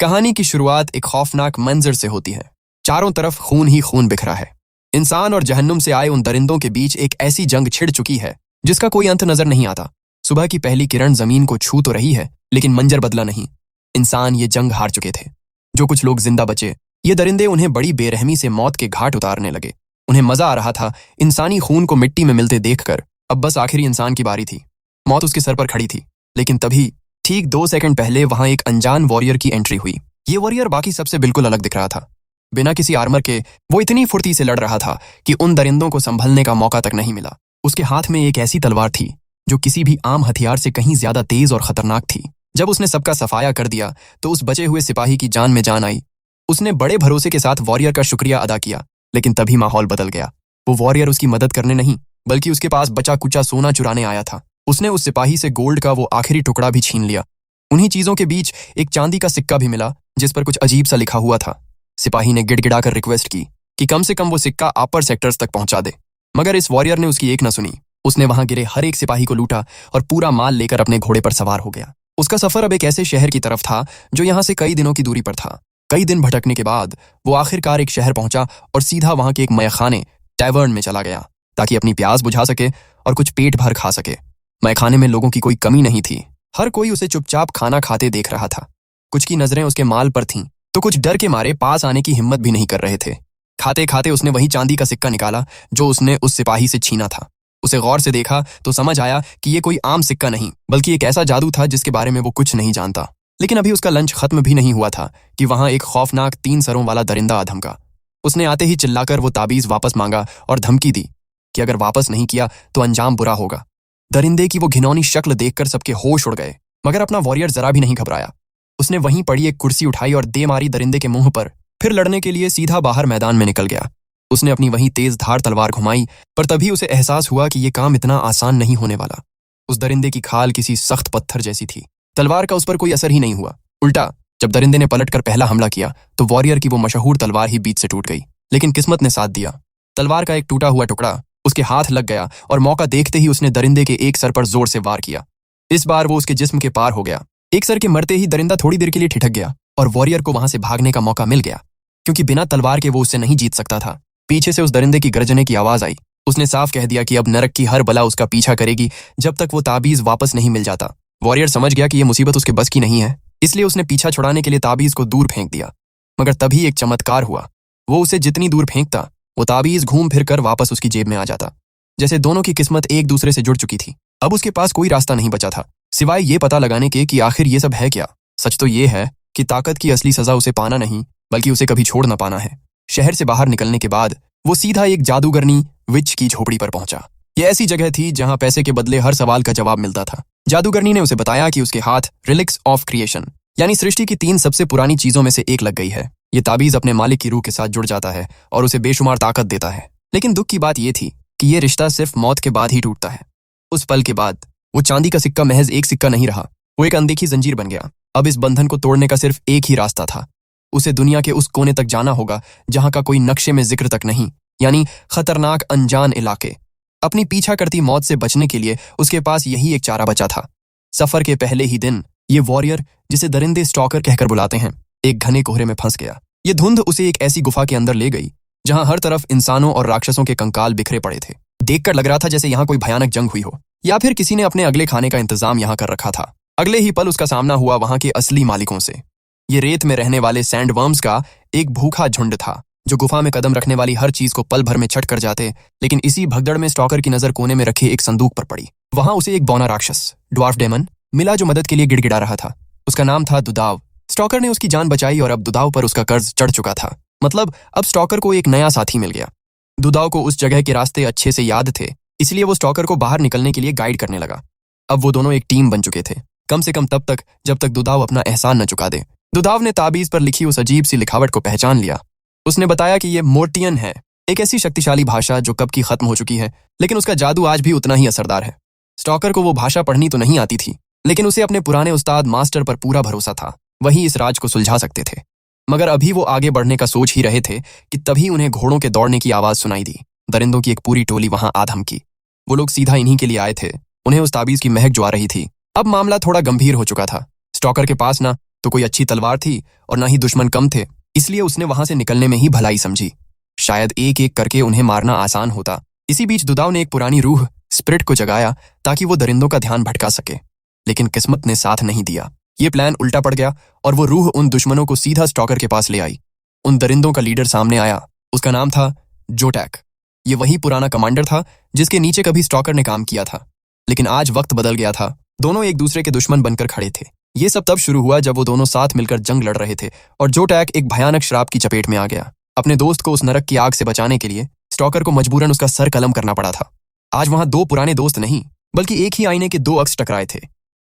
कहानी की शुरुआत एक खौफनाक मंजर से होती है। चारों तरफ खून ही खून बिखरा है। इंसान और जहन्नुम से आए उन दरिंदों के बीच एक ऐसी जंग छिड़ चुकी है जिसका कोई अंत नजर नहीं आता। सुबह की पहली किरण जमीन को छू तो रही है, लेकिन मंजर बदला नहीं। इंसान ये जंग हार चुके थे। जो कुछ लोग जिंदा बचे, ये दरिंदे उन्हें बड़ी बेरहमी से मौत के घाट उतारने लगे। उन्हें मजा आ रहा था इंसानी खून को मिट्टी में मिलते देखकर। अब बस आखिरी इंसान की बारी थी। मौत उसके सर पर खड़ी थी, लेकिन तभी ठीक 2 सेकंड पहले वहां एक अनजान वॉरियर की एंट्री हुई। ये वॉरियर बाकी सबसे बिल्कुल अलग दिख रहा था। बिना किसी आर्मर के वो इतनी फुर्ती से लड़ रहा था कि उन दरिंदों को संभलने का मौका तक नहीं मिला। उसके हाथ में एक ऐसी तलवार थी जो किसी भी आम हथियार से कहीं ज्यादा तेज और खतरनाक थी। जब उसने सबका सफाया कर दिया तो उस बचे हुए सिपाही की जान में जान आई। उसने बड़े भरोसे के साथ वॉरियर का शुक्रिया अदा किया, लेकिन तभी माहौल बदल गया। वो वॉरियर उसकी मदद करने नहीं, बल्कि उसके पास बचा कुचा सोना चुराने आया था। उसने उस सिपाही से गोल्ड का वो आखिरी टुकड़ा भी छीन लिया। उन्हीं चीजों के बीच एक चांदी का सिक्का भी मिला जिस पर कुछ अजीब सा लिखा हुआ था। सिपाही ने गिड़गिड़ाकर रिक्वेस्ट की कि कम से कम वो सिक्का अपर सेक्टर्स तक पहुंचा दे, मगर इस वॉरियर ने उसकी एक न सुनी। उसने वहां गिरे हर एक सिपाही को लूटा और पूरा माल लेकर अपने घोड़े पर सवार हो गया। उसका सफर अब एक ऐसे शहर की तरफ था जो यहाँ से कई दिनों की दूरी पर था। कई दिन भटकने के बाद वो आखिरकार एक शहर पहुंचा और सीधा वहां के एक मयखाने टैवर्न में चला गया ताकि अपनी प्यास बुझा सके और कुछ पेट भर खा सके। मयखाने में लोगों की कोई कमी नहीं थी। हर कोई उसे चुपचाप खाना खाते देख रहा था। कुछ की नजरें उसके माल पर थीं, तो कुछ डर के मारे पास आने की हिम्मत भी नहीं कर रहे थे। खाते खाते उसने वही चांदी का सिक्का निकाला जो उसने उस सिपाही से छीना था। उसे गौर से देखा तो समझ आया कि ये कोई आम सिक्का नहीं, बल्कि एक ऐसा जादू था जिसके बारे में वो कुछ नहीं जानता। लेकिन अभी उसका लंच खत्म भी नहीं हुआ था कि वहां एक खौफनाक 3 सरों वाला दरिंदा आ धमका। उसने आते ही चिल्लाकर वो ताबीज वापस मांगा और धमकी दी कि अगर वापस नहीं किया तो अंजाम बुरा होगा। दरिंदे की वो घिनौनी शक्ल देखकर सबके होश उड़ गए, मगर अपना वॉरियर जरा भी नहीं घबराया। उसने वहीं पड़ी एक कुर्सी उठाई और दे मारी दरिंदे के मुंह पर, फिर लड़ने के लिए सीधा बाहर मैदान में निकल गया। उसने अपनी वही तेज धार तलवार घुमाई, पर तभी उसे एहसास हुआ कि ये काम इतना आसान नहीं होने वाला। उस दरिंदे की खाल किसी सख्त पत्थर जैसी थी। तलवार का उस पर कोई असर ही नहीं हुआ। उल्टा जब दरिंदे ने पलटकर पहला हमला किया तो वॉरियर की वो मशहूर तलवार ही बीच से टूट गई। लेकिन किस्मत ने साथ दिया। तलवार का एक टूटा हुआ टुकड़ा उसके हाथ लग गया और मौका देखते ही उसने दरिंदे के एक सर पर जोर से वार किया। इस बार वो उसके जिस्म के पार हो गया। एक सर के मरते ही दरिंदा थोड़ी देर के लिए ठिठक गया और वॉरियर को वहां से भागने का मौका मिल गया, क्योंकि बिना तलवार के वो उससे नहीं जीत सकता था। पीछे से उस दरिंदे की गर्जने की आवाज आई। उसने साफ कह दिया कि अब नरक की हर बला उसका पीछा करेगी जब तक वो ताबीज वापस नहीं मिल जाता। वॉरियर समझ गया कि ये मुसीबत उसके बस की नहीं है, इसलिए उसने पीछा छुड़ाने के लिए ताबीज को दूर फेंक दिया। मगर तभी एक चमत्कार हुआ। वो उसे जितनी दूर फेंकता वो ताबीज घूम फिर कर वापस उसकी जेब में आ जाता। जैसे दोनों की किस्मत एक दूसरे से जुड़ चुकी थी। अब उसके पास कोई रास्ता नहीं बचा था सिवाय ये पता लगाने के कि आखिर ये सब है क्या। सच तो ये है कि ताकत की असली सजा उसे पाना नहीं, बल्कि उसे कभी छोड़ ना पाना है। शहर से बाहर निकलने के बाद वो सीधा एक जादूगरनी विच की झोपड़ी पर पहुंचा। ये ऐसी जगह थी जहां पैसे के बदले हर सवाल का जवाब मिलता था। जादूगरनी ने उसे बताया कि उसके हाथ रिलिक्स ऑफ क्रिएशन यानी सृष्टि की 3 सबसे पुरानी चीजों में से एक लग गई है। ये ताबीज अपने मालिक की रूह के साथ जुड़ जाता है और उसे बेशुमार ताकत देता है। लेकिन दुख की बात यह थी कि ये रिश्ता सिर्फ मौत के बाद ही टूटता है। उस पल के बाद वो चांदी का सिक्का महज एक सिक्का नहीं रहा, वो एक अनदेखी जंजीर बन गया। अब इस बंधन को तोड़ने का सिर्फ एक ही रास्ता था। उसे दुनिया के उस कोने तक जाना होगा जहां का कोई नक्शे में जिक्र तक नहीं, यानी खतरनाक अनजान इलाके। अपनी पीछा करती मौत से बचने के लिए उसके पास यही एक चारा बचा था। सफर के पहले ही दिन ये वॉरियर, जिसे दरिंदे स्टॉकर कहकर बुलाते हैं, एक घने कोहरे में फंस गया। ये धुंध उसे एक ऐसी गुफा के अंदर ले गई जहां हर तरफ इंसानों और राक्षसों के कंकाल बिखरे पड़े थे। देखकर लग रहा था जैसे यहाँ कोई भयानक जंग हुई हो, या फिर किसी ने अपने अगले खाने का इंतजाम यहाँ कर रखा था। अगले ही पल उसका सामना हुआ वहां के असली मालिकों से। ये रेत में रहने वाले सैंडवर्म्स का एक भूखा झुंड था जो गुफा में कदम रखने वाली हर चीज को पल भर में छट कर जाते। लेकिन इसी भगदड़ में स्टॉकर की नजर कोने में रखे एक संदूक पर पड़ी। वहां उसे एक बौना राक्षस ड्वार्फ डेमन मिला जो मदद के लिए गिड़गिड़ा रहा था। उसका नाम था दुदाव। स्टॉकर ने उसकी जान बचाई और अब दुदाव पर उसका कर्ज चढ़ चुका था। मतलब अब स्टॉकर को एक नया साथी मिल गया। दुदाव को उस जगह के रास्ते अच्छे से याद थे, इसलिए वो स्टॉकर को बाहर निकलने के लिए गाइड करने लगा। अब वो दोनों एक टीम बन चुके थे, कम से कम तब तक जब तक दुदाव अपना एहसान न चुका दे। दुदाव ने ताबीज पर लिखी उस अजीब सी लिखावट को पहचान लिया। उसने बताया कि ये मोर्टियन है, एक ऐसी शक्तिशाली भाषा जो कब की खत्म हो चुकी है, लेकिन उसका जादू आज भी उतना ही असरदार है। स्टॉकर को वो भाषा पढ़नी तो नहीं आती थी, लेकिन उसे अपने पुराने उस्ताद मास्टर पर पूरा भरोसा था। वही इस राज को सुलझा सकते थे। मगर अभी वो आगे बढ़ने का सोच ही रहे थे कि तभी उन्हें घोड़ों के दौड़ने की आवाज सुनाई दी। दरिंदों की एक पूरी टोली वहां आ धमकी। वो लोग सीधा इन्हीं के लिए आए थे। उन्हें उस ताबीज की महक जो आ रही थी। अब मामला थोड़ा गंभीर हो चुका था। स्टॉकर के पास ना तो कोई अच्छी तलवार थी और ना ही दुश्मन कम थे, इसलिए उसने वहां से निकलने में ही भलाई समझी। शायद एक एक करके उन्हें मारना आसान होता। इसी बीच दुदाव ने एक पुरानी रूह स्पिरिट को जगाया ताकि वो दरिंदों का ध्यान भटका सके, लेकिन किस्मत ने साथ नहीं दिया। ये प्लान उल्टा पड़ गया और वो रूह उन दुश्मनों को सीधा स्टॉकर के पास ले आई। उन दरिंदों का लीडर सामने आया। उसका नाम था जोटैक। ये वही पुराना कमांडर था जिसके नीचे कभी स्टॉकर ने काम किया था, लेकिन आज वक्त बदल गया था। दोनों एक दूसरे के दुश्मन बनकर खड़े थे। ये सब तब शुरू हुआ जब वो दोनों साथ मिलकर जंग लड़ रहे थे और जोटैक एक भयानक श्राप की चपेट में आ गया। अपने दोस्त को उस नरक की आग से बचाने के लिए स्टॉकर को मजबूरन उसका सर कलम करना पड़ा था। आज वहां दो पुराने दोस्त नहीं, बल्कि एक ही आईने के दो अक्स टकराए थे।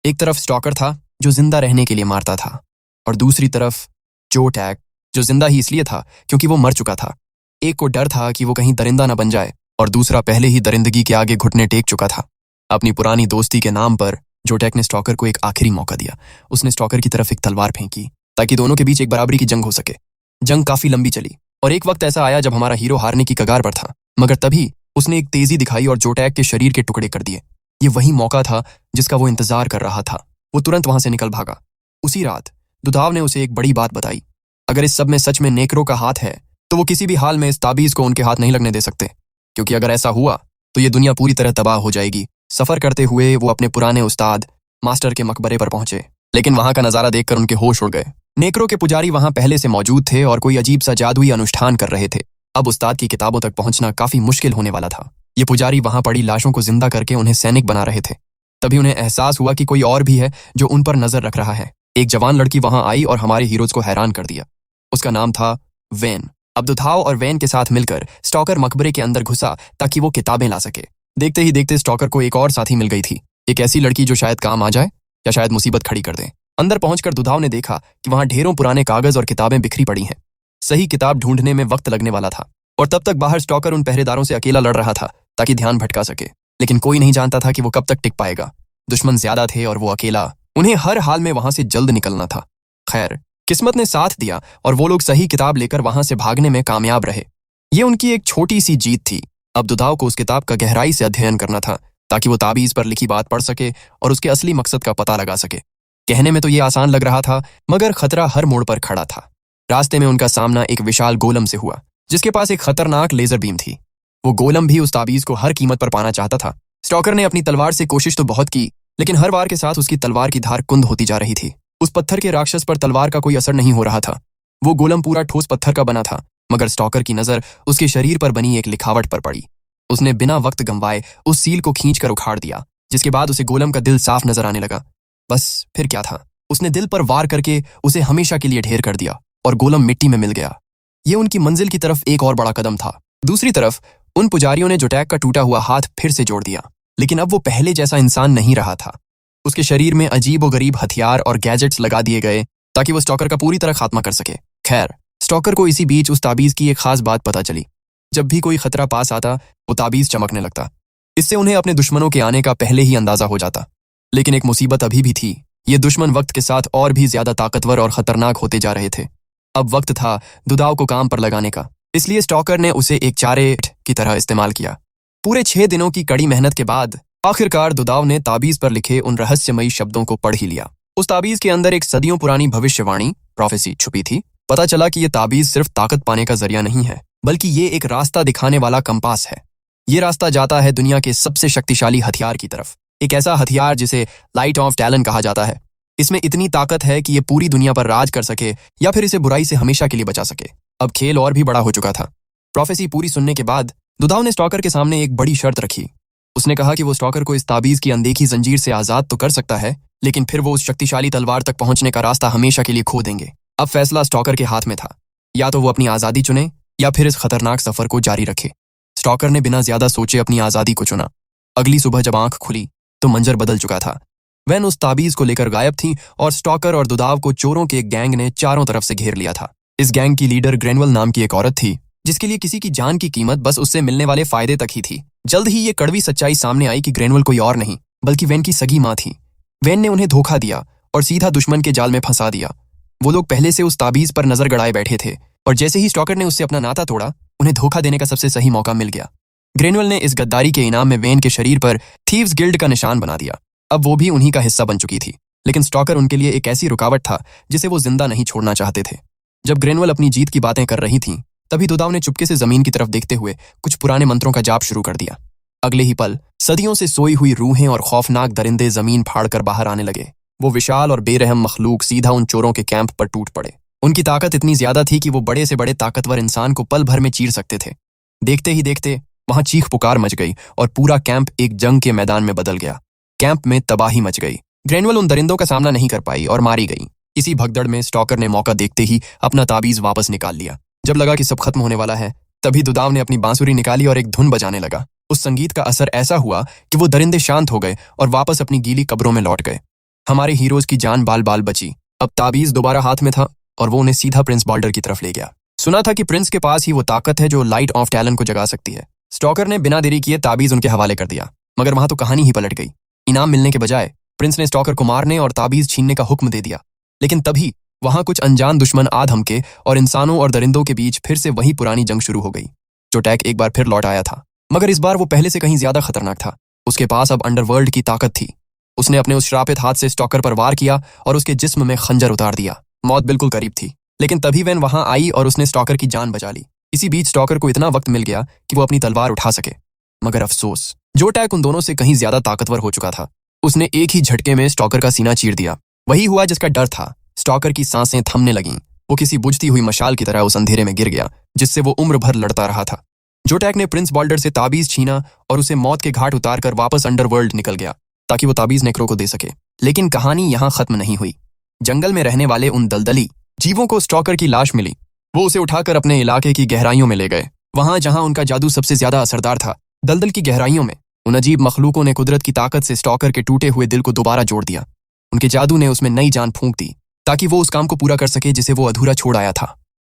एक तरफ स्टॉकर था जो जिंदा रहने के लिए मारता था, और दूसरी तरफ जोटैक जो जिंदा ही इसलिए था क्योंकि वो मर चुका था। एक को डर था कि वो कहीं दरिंदा न बन जाए, और दूसरा पहले ही दरिंदगी के आगे घुटने टेक चुका था। अपनी पुरानी दोस्ती के नाम पर जोटैक ने स्टॉकर को एक आखिरी मौका दिया। उसने स्टॉकर की तरफ एक तलवार फेंकी ताकि दोनों के बीच एक बराबरी की जंग हो सके। जंग काफी लंबी चली और एक वक्त ऐसा आया जब हमारा हीरो हारने की कगार पर था, मगर तभी उसने एक तेजी दिखाई और जोटैक के शरीर के टुकड़े कर दिए। ये वही मौका था जिसका वो इंतजार कर रहा था। वो तुरंत वहां से निकल भागा। उसी रात दुधाव ने उसे एक बड़ी बात बताई। अगर इस सब में सच में नेकरो का हाथ है तो वो किसी भी हाल में इस ताबीज को उनके हाथ नहीं लगने दे सकते, क्योंकि अगर ऐसा हुआ तो ये दुनिया पूरी तरह तबाह हो जाएगी। सफर करते हुए वो अपने पुराने उस्ताद मास्टर के मकबरे पर पहुंचे, लेकिन वहां का नजारा देखकर उनके होश उड़ गए। नेकरो के पुजारी वहां पहले से मौजूद थे और कोई अजीब सा जादुई अनुष्ठान कर रहे थे। अब उस्ताद की किताबों तक पहुंचना काफी मुश्किल होने वाला था। ये पुजारी वहां पड़ी लाशों को जिंदा करके उन्हें सैनिक बना रहे थे। तभी उन्हें एहसास हुआ कि कोई और भी है जो उन पर नजर रख रहा है। एक जवान लड़की वहां आई और हमारे हीरोज को हैरान कर दिया। उसका नाम था वेन। अब दुधाव और वेन के साथ मिलकर स्टॉकर मकबरे के अंदर घुसा ताकि वो किताबें ला सके। देखते ही देखते स्टॉकर को एक और साथी मिल गई थी, एक ऐसी लड़की जो शायद काम आ जाए या शायद मुसीबत खड़ी कर दे। अंदर पहुंचकर दुधाव ने देखा कि वहां ढेरों पुराने कागज और किताबें बिखरी पड़ी हैं। सही किताब ढूंढने में वक्त लगने वाला था, और तब तक बाहर स्टॉकर उन पहरेदारों से अकेला लड़ रहा था ताकि ध्यान भटका सके। लेकिन कोई नहीं जानता था कि वो कब तक टिक पाएगा। दुश्मन ज्यादा थे और वो अकेला। उन्हें हर हाल में वहां से जल्द निकलना था। खैर, किस्मत ने साथ दिया और वो लोग सही किताब लेकर वहां से भागने में कामयाब रहे। ये उनकी एक छोटी सी जीत थी। अब दुधाव को उस किताब का गहराई से अध्ययन करना था ताकि वो ताबीज पर लिखी बात पढ़ सके और उसके असली मकसद का पता लगा सके। कहने में तो ये आसान लग रहा था, मगर खतरा हर मोड़ पर खड़ा था। रास्ते में उनका सामना एक विशाल गोलम से हुआ जिसके पास एक खतरनाक लेजर बीम थी। वो गोलम भी उस ताबीज को हर कीमत पर पाना चाहता था। स्टॉकर ने अपनी तलवार से कोशिश तो बहुत की, लेकिन हर बार के साथ उसकी तलवार की धार कुंद होती जा रही थी। उस पत्थर के राक्षस पर तलवार का कोई असर नहीं हो रहा था। वो गोलम पूरा ठोस पत्थर का बना था, मगर स्टॉकर की नजर उसके शरीर पर बनी एक लिखावट पर पड़ी। उसने बिना वक्त गंवाए उस सील को खींचकर उखाड़ दिया, जिसके बाद उसे गोलम का दिल साफ नजर आने लगा। बस फिर क्या था, उसने दिल पर वार करके उसे हमेशा के लिए ढेर कर दिया और गोलम मिट्टी में मिल गया। ये उनकी मंजिल की तरफ एक और बड़ा कदम था। दूसरी तरफ उन पुजारियों ने जोटैक का टूटा हुआ हाथ फिर से जोड़ दिया, लेकिन अब वो पहले जैसा इंसान नहीं रहा था। उसके शरीर में अजीब व गरीब हथियार और गैजेट्स लगा दिए गए ताकि वो स्टॉकर का पूरी तरह खात्मा कर सके। खैर, स्टॉकर को इसी बीच उस ताबीज की एक खास बात पता चली। जब भी कोई खतरा पास आता, वो ताबीज चमकने लगता। इससे उन्हें अपने दुश्मनों के आने का पहले ही अंदाजा हो जाता। लेकिन एक मुसीबत अभी भी थी। ये दुश्मन वक्त के साथ और भी ज्यादा ताकतवर और खतरनाक होते जा रहे थे। अब वक्त था दुधाव को काम पर लगाने का, इसलिए स्टॉकर ने उसे एक चारे की तरह इस्तेमाल किया। पूरे 6 दिनों की कड़ी मेहनत के बाद आखिरकार दुधाव ने ताबीज पर लिखे उन रहस्यमयी शब्दों को पढ़ ही लिया। उस ताबीज के अंदर एक सदियों पुरानी भविष्यवाणी प्रोफेसी छुपी थी। पता चला कि यह ताबीज सिर्फ ताकत पाने का जरिया नहीं है, बल्कि ये एक रास्ता दिखाने वाला कंपास है। ये रास्ता जाता है दुनिया के सबसे शक्तिशाली हथियार की तरफ, एक ऐसा हथियार जिसे लाइट ऑफ टैलेंट कहा जाता है। इसमें इतनी ताकत है कि ये पूरी दुनिया पर राज कर सके या फिर इसे बुराई से हमेशा के लिए बचा सके। अब खेल और भी बड़ा हो चुका था। प्रोफेसी पूरी सुनने के बाद दुधाव ने स्टॉकर के सामने एक बड़ी शर्त रखी। उसने कहा कि वो स्टॉकर को इस ताबीज की अनदेखी जंजीर से आजाद तो कर सकता है, लेकिन फिर वो उस शक्तिशाली तलवार तक पहुंचने का रास्ता हमेशा के लिए खो देंगे। अब फैसला स्टॉकर के हाथ में था, या तो वो अपनी आजादी चुने या फिर इस खतरनाक सफर को जारी रखे। स्टॉकर ने बिना ज्यादा सोचे अपनी आजादी को चुना। अगली सुबह जब आंख खुली तो मंजर बदल चुका था। वैन उस ताबीज को लेकर गायब थी और स्टॉकर और दुधाव को चोरों के एक गैंग ने चारों तरफ से घेर लिया था। इस गैंग की लीडर ग्रेनवल नाम की एक औरत थी, जिसके लिए किसी की जान की कीमत बस उससे मिलने वाले फायदे तक ही थी। जल्द ही ये कड़वी सच्चाई सामने आई कि ग्रेनवल कोई और नहीं बल्कि वैन की सगी माँ थी। वैन ने उन्हें धोखा दिया और सीधा दुश्मन के जाल में फंसा दिया। वो लोग पहले से उस ताबीज पर नजर गड़ाए बैठे थे, और जैसे ही स्टॉकर ने उससे अपना नाता तोड़ा, उन्हें धोखा देने का सबसे सही मौका मिल गया। ग्रेनवल ने इस गद्दारी के इनाम में वैन के शरीर पर थीव्स गिल्ड का निशान बना दिया। अब वो भी उन्हीं का हिस्सा बन चुकी थी। लेकिन स्टॉकर उनके लिए एक ऐसी रुकावट था जिसे वो जिंदा नहीं छोड़ना चाहते थे। जब ग्रेनवल अपनी जीत की बातें कर रही थीं, तभी दुदाव ने चुपके से जमीन की तरफ देखते हुए कुछ पुराने मंत्रों का जाप शुरू कर दिया। अगले ही पल सदियों से सोई हुई रूहें और खौफनाक दरिंदे जमीन फाड़कर बाहर आने लगे। वो विशाल और बेरहम मखलूक सीधा उन चोरों के कैंप पर टूट पड़े। उनकी ताकत इतनी ज्यादा थी कि वो बड़े से बड़े ताकतवर इंसान को पल भर में चीर सकते थे। देखते ही देखते वहां चीख पुकार मच गई और पूरा कैंप एक जंग के मैदान में बदल गया। कैंप में तबाही मच गई। ग्रेनवल उन दरिंदों का सामना नहीं कर पाई और मारी गई। इसी भगदड़ में स्टॉकर ने मौका देखते ही अपना ताबीज वापस निकाल लिया। जब लगा कि सब खत्म होने वाला है, तभी दुदाव ने अपनी बांसुरी निकाली और एक धुन बजाने लगा। उस संगीत का असर ऐसा हुआ कि वो दरिंदे शांत हो गए और वापस अपनी गीली कब्रों में लौट गए। हमारे हीरोज की जान बाल बाल बची। अब ताबीज दोबारा हाथ में था और वो उन्हें सीधा प्रिंस बॉल्डर की तरफ ले गया। सुना था कि प्रिंस के पास ही वो ताकत है जो लाइट ऑफ टैलन को जगा सकती है। स्टॉकर ने बिना देरी किए ताबीज उनके हवाले कर दिया, मगर वहां तो कहानी ही पलट गई। इनाम मिलने के बजाय प्रिंस ने स्टॉकर को मारने और ताबीज छीनने का हुक्म दे दिया। लेकिन तभी वहां कुछ अनजान दुश्मन आ धमके और इंसानों और दरिंदों के बीच फिर से वही पुरानी जंग शुरू हो गई। जोटैक एक बार फिर लौट आया था, मगर इस बार वो पहले से कहीं ज्यादा खतरनाक था। उसके पास अब अंडरवर्ल्ड की ताकत थी। उसने अपने उस श्रापित हाथ से स्टॉकर पर वार किया और उसके जिस्म में खंजर उतार दिया। मौत बिल्कुल करीब थी, लेकिन तभी वैन वहां आई और उसने स्टॉकर की जान बचा ली। इसी बीच स्टॉकर को इतना वक्त मिल गया कि वो अपनी तलवार उठा सके, मगर अफसोस, जोटैक उन दोनों से कहीं ज्यादा ताकतवर हो चुका था। उसने एक ही झटके में स्टॉकर का सीना चीर दिया। वही हुआ जिसका डर था। स्टॉकर की सांसें थमने लगीं। वो किसी बुझती हुई मशाल की तरह उस अंधेरे में गिर गया जिससे वो उम्र भर लड़ता रहा था। जोटैक ने प्रिंस बॉल्डर से ताबीज छीना और उसे मौत के घाट उतारकर वापस अंडरवर्ल्ड निकल गया ताकि वो ताबीज नेक्रो को दे सके। लेकिन कहानी यहां खत्म नहीं हुई। जंगल में रहने वाले उन दलदली जीवों को स्टॉकर की लाश मिली। वो उसे उठाकर अपने इलाके की गहराइयों में ले गए, वहां जहां उनका जादू सबसे ज्यादा असरदार था। दलदल की गहराइयों में उन अजीब मखलूकों ने कुदरत की ताकत से स्टॉकर के टूटे हुए दिल को दोबारा जोड़ दिया। उनके जादू ने उसमें नई जान फूंक दी ताकि वो उस काम को पूरा कर सके जिसे वो अधूरा छोड़ आया था।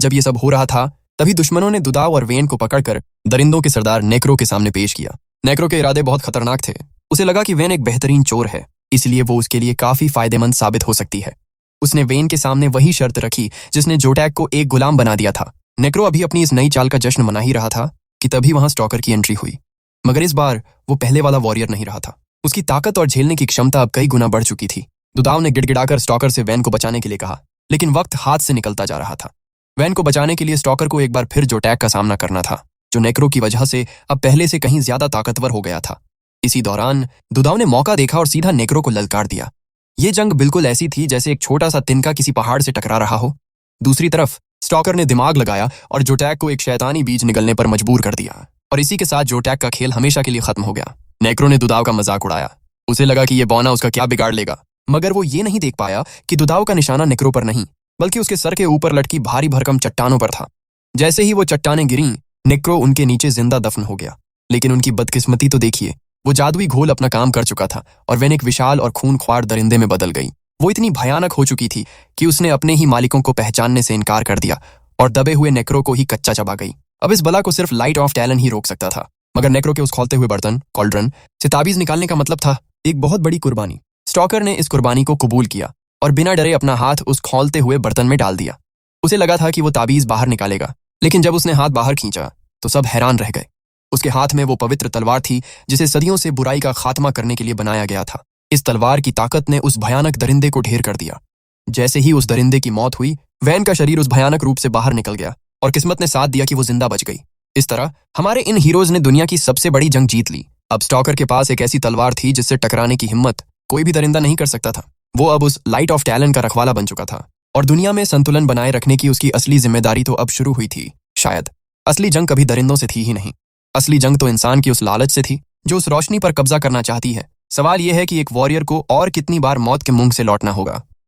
जब ये सब हो रहा था, तभी दुश्मनों ने दुदाव और वेन को पकड़कर दरिंदों के सरदार नेक्रो के सामने पेश किया। नेक्रो के इरादे बहुत खतरनाक थे। उसे लगा कि वेन एक बेहतरीन चोर है, इसलिए वो उसके लिए काफी फायदेमंद साबित हो सकती है। उसने वेन के सामने वही शर्त रखी जिसने जोटैक को एक गुलाम बना दिया था। नेक्रो अभी अपनी इस नई चाल का जश्न मना ही रहा था कि तभी वहां स्टॉकर की एंट्री हुई। मगर इस बार वो पहले वाला वॉरियर नहीं रहा था। उसकी ताकत और झेलने की क्षमता अब कई गुना बढ़ चुकी थी। दुदाव ने गिड़गिड़ाकर स्टॉकर से वैन को बचाने के लिए कहा, लेकिन वक्त हाथ से निकलता जा रहा था। वैन को बचाने के लिए स्टॉकर को एक बार फिर जोटैक का सामना करना था, जो नेक्रो की वजह से अब पहले से कहीं ज्यादा ताकतवर हो गया था। इसी दौरान दुदाव ने मौका देखा और सीधा नेक्रो को ललकार दिया। ये जंग बिल्कुल ऐसी थी जैसे एक छोटा सा तिनका किसी पहाड़ से टकरा रहा हो। दूसरी तरफ स्टॉकर ने दिमाग लगाया और जोटैक को एक शैतानी बीज निगलने पर मजबूर कर दिया, और इसी के साथ जोटैक का खेल हमेशा के लिए खत्म हो गया। नेक्रो ने दुदाव का मजाक उड़ाया। उसे लगा कि ये बौना उसका क्या बिगाड़ लेगा, मगर वो ये नहीं देख पाया कि दुदाव का निशाना नेक्रो पर नहीं, बल्कि उसके सर के ऊपर लटकी भारी भरकम चट्टानों पर था। जैसे ही वो चट्टानें गिरीं, नेक्रो उनके नीचे जिंदा दफन हो गया। लेकिन उनकी बदकिस्मती तो देखिए, वो जादुई घोल अपना काम कर चुका था और वैन एक विशाल और खूनख्वार दरिंदे में बदल गई। वो इतनी भयानक हो चुकी थी कि उसने अपने ही मालिकों को पहचानने से इनकार कर दिया और दबे हुए नेक्रो को ही कच्चा चबा गई। अब इस बला को सिर्फ लाइट ऑफ टैलन ही रोक सकता था, मगर नेक्रो के उस खौलते हुए बर्तन कॉल्ड्रन से ताबीज निकालने का मतलब था एक बहुत बड़ी कुर्बानी। स्टॉकर ने इस कुर्बानी को कबूल किया और बिना डरे अपना हाथ उस खौलते हुए बर्तन में डाल दिया। उसे लगा था कि वो ताबीज बाहर निकालेगा, लेकिन जब उसने हाथ बाहर खींचा तो सब हैरान रह गए। उसके हाथ में वो पवित्र तलवार थी जिसे सदियों से बुराई का खात्मा करने के लिए बनाया गया था। इस तलवार की ताकत ने उस भयानक दरिंदे को ढेर कर दिया। जैसे ही उस दरिंदे की मौत हुई, वैन का शरीर उस भयानक रूप से बाहर निकल गया और किस्मत ने साथ दिया कि वो जिंदा बच गई। इस तरह हमारे इन हीरोज ने दुनिया की सबसे बड़ी जंग जीत ली। अब स्टॉकर के पास एक ऐसी तलवार थी जिससे टकराने की हिम्मत कोई भी दरिंदा नहीं कर सकता था। वो अब उस लाइट ऑफ टैलन का रखवाला बन चुका था और दुनिया में संतुलन बनाए रखने की उसकी असली जिम्मेदारी तो अब शुरू हुई थी। शायद असली जंग कभी दरिंदों से थी ही नहीं। असली जंग तो इंसान की उस लालच से थी जो उस रोशनी पर कब्जा करना चाहती है। सवाल यह है कि एक वॉरियर को और कितनी बार मौत के मुंह से लौटना होगा।